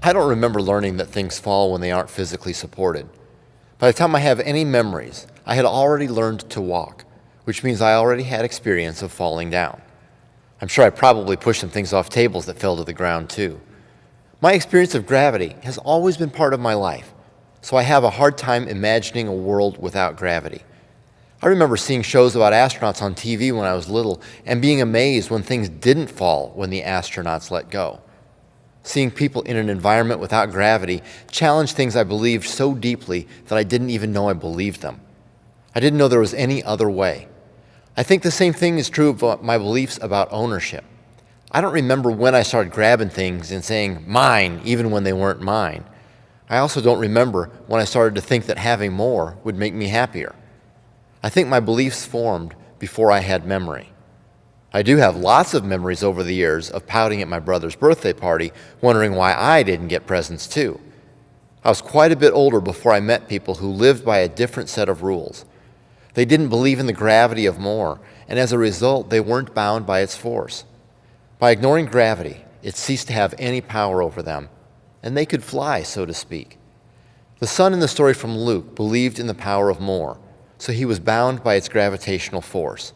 I don't remember learning that things fall when they aren't physically supported. By the time I have any memories, I had already learned to walk, which means I already had experience of falling down. I'm sure I probably pushed some things off tables that fell to the ground too. My experience of gravity has always been part of my life, so I have a hard time imagining a world without gravity. I remember seeing shows about astronauts on TV when I was little and being amazed when things didn't fall when the astronauts let go. Seeing people in an environment without gravity challenged things I believed so deeply that I didn't even know I believed them. I didn't know there was any other way. I think the same thing is true of my beliefs about ownership. I don't remember when I started grabbing things and saying, mine, even when they weren't mine. I also don't remember when I started to think that having more would make me happier. I think my beliefs formed before I had memory. I do have lots of memories over the years of pouting at my brother's birthday party, wondering why I didn't get presents too. I was quite a bit older before I met people who lived by a different set of rules. They didn't believe in the gravity of more, and as a result, they weren't bound by its force. By ignoring gravity, it ceased to have any power over them, and they could fly, so to speak. The son in the story from Luke believed in the power of more, so he was bound by its gravitational force.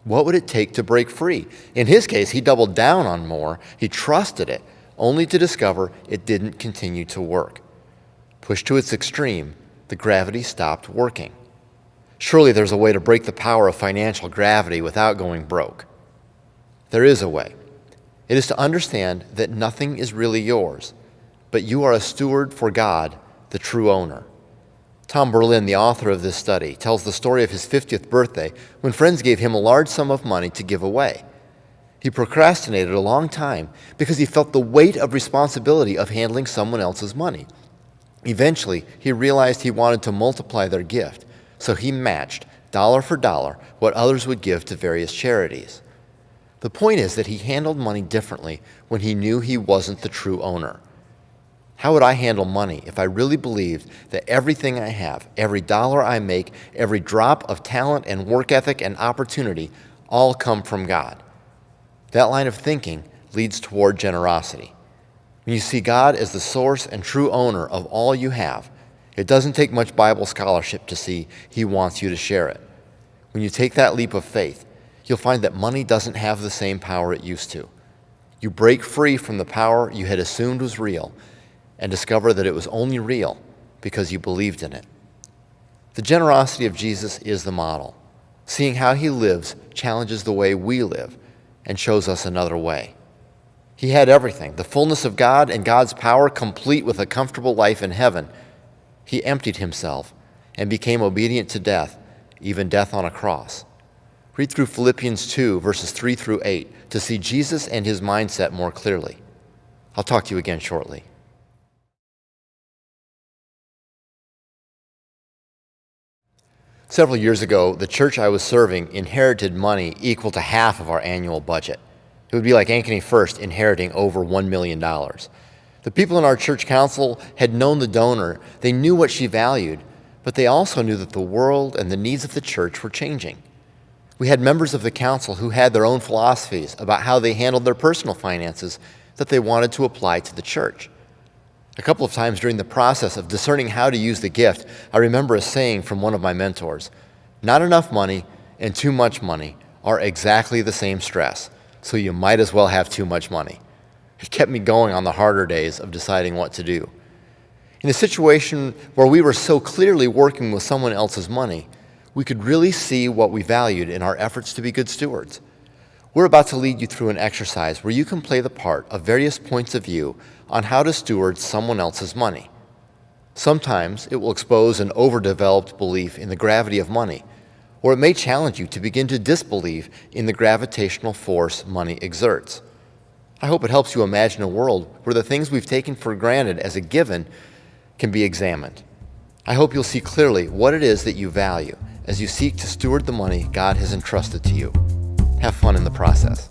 What would it take to break free? In his case, he doubled down on more. He trusted it, only to discover it didn't continue to work. Pushed to its extreme, the gravity stopped working. Surely there's a way to break the power of financial gravity without going broke. There is a way. It is to understand that nothing is really yours, but you are a steward for God, the true owner. Tom Berlin, the author of this study, tells the story of his 50th birthday when friends gave him a large sum of money to give away. He procrastinated a long time because he felt the weight of responsibility of handling someone else's money. Eventually, he realized he wanted to multiply their gift, so he matched, dollar for dollar, what others would give to various charities. The point is that he handled money differently when he knew he wasn't the true owner. How would I handle money if I really believed that everything I have, every dollar I make, every drop of talent and work ethic and opportunity all come from God? That line of thinking leads toward generosity. When you see God as the source and true owner of all you have, it doesn't take much Bible scholarship to see He wants you to share it. When you take that leap of faith, you'll find that money doesn't have the same power it used to. You break free from the power you had assumed was real and discover that it was only real because you believed in it. The generosity of Jesus is the model. Seeing how He lives challenges the way we live and shows us another way. He had everything, the fullness of God and God's power, complete with a comfortable life in heaven. He emptied Himself and became obedient to death, even death on a cross. Read through Philippians 2, verses 3 through 8, to see Jesus and His mindset more clearly. I'll talk to you again shortly. Several years ago, the church I was serving inherited money equal to half of our annual budget. It would be like Ankeny First inheriting over $1 million. The people in our church council had known the donor. They knew what she valued, but they also knew that the world and the needs of the church were changing. We had members of the council who had their own philosophies about how they handled their personal finances that they wanted to apply to the church. A couple of times during the process of discerning how to use the gift, I remember a saying from one of my mentors: "Not enough money and too much money are exactly the same stress, so you might as well have too much money." It kept me going on the harder days of deciding what to do. In a situation where we were so clearly working with someone else's money, we could really see what we valued in our efforts to be good stewards. We're about to lead you through an exercise where you can play the part of various points of view on how to steward someone else's money. Sometimes it will expose an overdeveloped belief in the gravity of money, or it may challenge you to begin to disbelieve in the gravitational force money exerts. I hope it helps you imagine a world where the things we've taken for granted as a given can be examined. I hope you'll see clearly what it is that you value as you seek to steward the money God has entrusted to you. Have fun in the process.